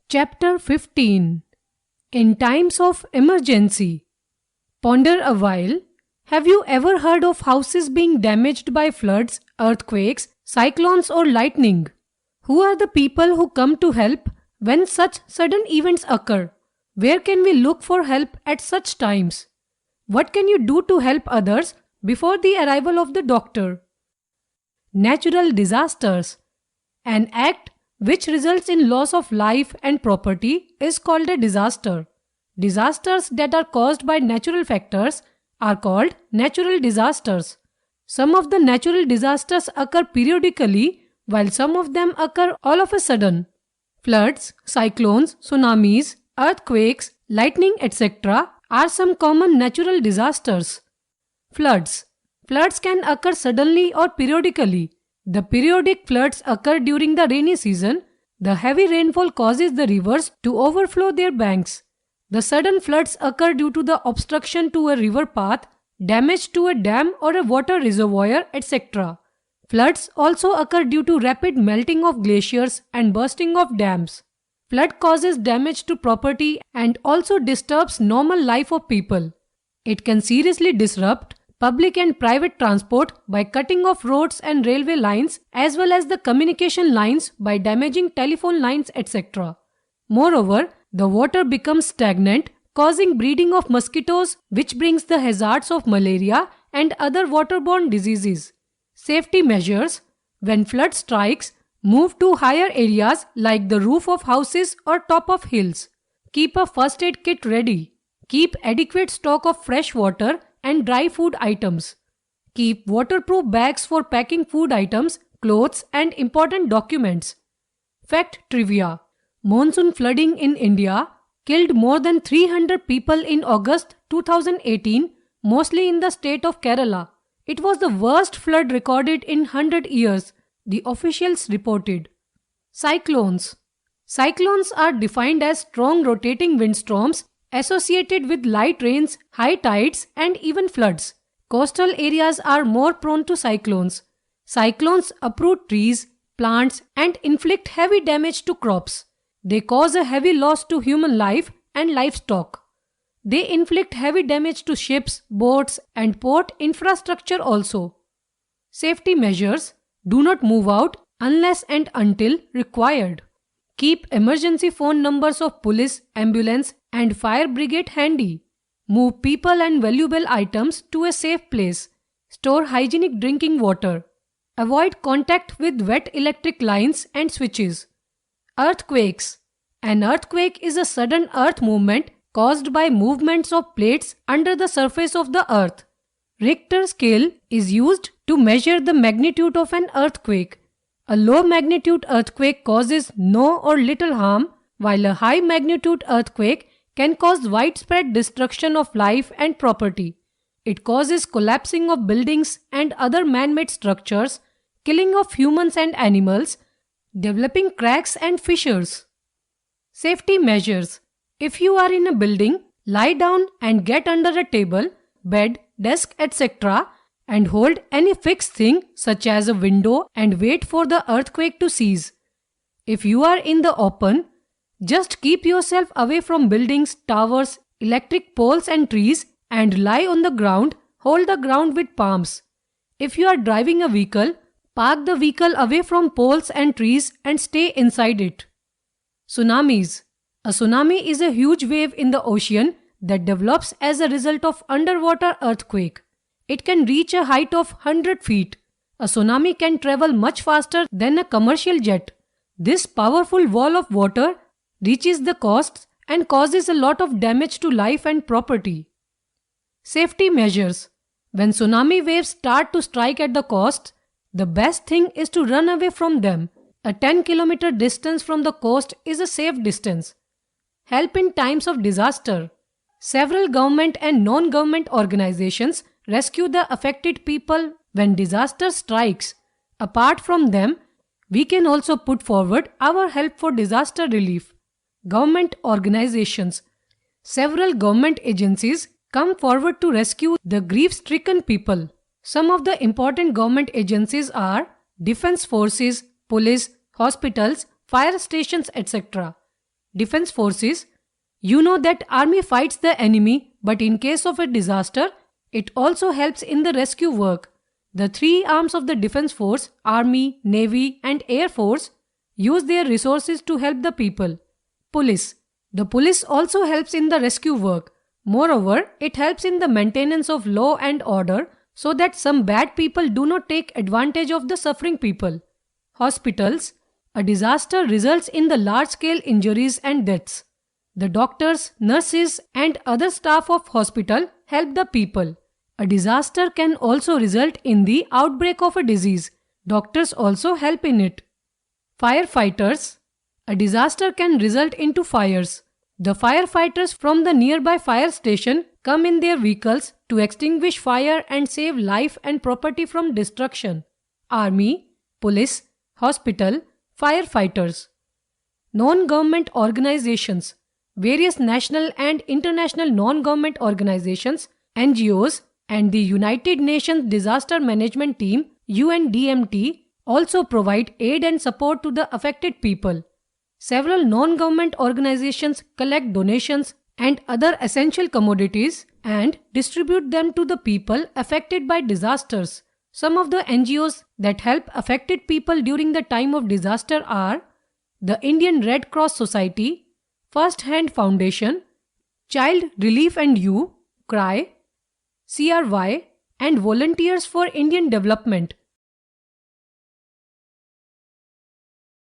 Chapter 15. In Times of Emergency. Ponder a while. Have you ever heard of houses being damaged by floods, earthquakes, cyclones or lightning? Who are the people who come to help when such sudden events occur? Where can we look for help at such times? What can you do to help others before the arrival of the doctor? Natural disasters. An act which results in loss of life and property is called a disaster. Disasters that are caused by natural factors are called natural disasters. Some of the natural disasters occur periodically, while some of them occur all of a sudden. Floods, cyclones, tsunamis, earthquakes, lightning, etc. are some common natural disasters. Floods. Floods can occur suddenly or periodically. The periodic floods occur during the rainy season. The heavy rainfall causes the rivers to overflow their banks. The sudden floods occur due to the obstruction to a river path, damage to a dam or a water reservoir, etc. Floods also occur due to rapid melting of glaciers and bursting of dams. Flood causes damage to property and also disturbs normal life of people. It can seriously disrupt public and private transport by cutting off roads and railway lines as well as the communication lines by damaging telephone lines, etc. Moreover, the water becomes stagnant, causing breeding of mosquitoes, which brings the hazards of malaria and other waterborne diseases. Safety measures. When flood strikes, move to higher areas like the roof of houses or top of hills. Keep a first aid kit ready. Keep adequate stock of fresh water and dry food items. Keep waterproof bags for packing food items, clothes and important documents. Fact trivia. Monsoon flooding in India killed more than 300 people in August 2018, mostly in the state of Kerala. It was the worst flood recorded in 100 years, the officials reported. Cyclones. Cyclones are defined as strong rotating windstorms associated with light rains, high tides, and even floods. Coastal areas are more prone to cyclones. Cyclones uproot trees, plants, and inflict heavy damage to crops. They cause a heavy loss to human life and livestock. They inflict heavy damage to ships, boats, and port infrastructure also. Safety measures. Do not move out unless and until required. Keep emergency phone numbers of police, ambulance, and fire brigade handy. Move people and valuable items to a safe place. Store hygienic drinking water. Avoid contact with wet electric lines and switches. Earthquakes. An earthquake is a sudden earth movement caused by movements of plates under the surface of the earth. Richter scale is used to measure the magnitude of an earthquake. A low magnitude earthquake causes no or little harm, while a high magnitude earthquake can cause widespread destruction of life and property. It causes collapsing of buildings and other man-made structures, killing of humans and animals, developing cracks and fissures. Safety measures. If you are in a building, lie down and get under a table, bed, desk, etc. and hold any fixed thing such as a window and wait for the earthquake to cease. If you are in the open, just keep yourself away from buildings, towers, electric poles and trees and lie on the ground, hold the ground with palms. If you are driving a vehicle, park the vehicle away from poles and trees and stay inside it. Tsunamis. A tsunami is a huge wave in the ocean that develops as a result of underwater earthquake. It can reach a height of 100 feet. A tsunami can travel much faster than a commercial jet. This powerful wall of water reaches the coasts and causes a lot of damage to life and property. Safety measures. When tsunami waves start to strike at the coast, the best thing is to run away from them. A 10-kilometer distance from the coast is a safe distance. Help in times of disaster. Several government and non-government organizations rescue the affected people when disaster strikes. Apart from them, we can also put forward our help for disaster relief. Government organizations. Several government agencies come forward to rescue the grief-stricken people. Some of the important government agencies are Defense Forces, Police, hospitals, fire stations, etc. Defense forces. You know that army fights the enemy, but in case of a disaster, it also helps in the rescue work. The three arms of the defense force, army, navy and air force, use their resources to help the people. Police. The police also helps in the rescue work. Moreover, it helps in the maintenance of law and order so that some bad people do not take advantage of the suffering people. Hospitals. A disaster results in the large-scale injuries and deaths. The doctors, nurses and other staff of hospital help the people. A disaster can also result in the outbreak of a disease. Doctors also help in it. Firefighters. A disaster can result into fires. The firefighters from the nearby fire station come in their vehicles to extinguish fire and save life and property from destruction. Army, police, hospital, firefighters. Non-government organizations. Various national and international non-government organizations, NGOs, and the United Nations Disaster Management Team (UNDMT) also provide aid and support to the affected people. Several non-government organizations collect donations and other essential commodities and distribute them to the people affected by disasters. Some of the NGOs that help affected people during the time of disaster are the Indian Red Cross Society, First Hand Foundation, Child Relief and You, CRY, CRY, and Volunteers for Indian Development.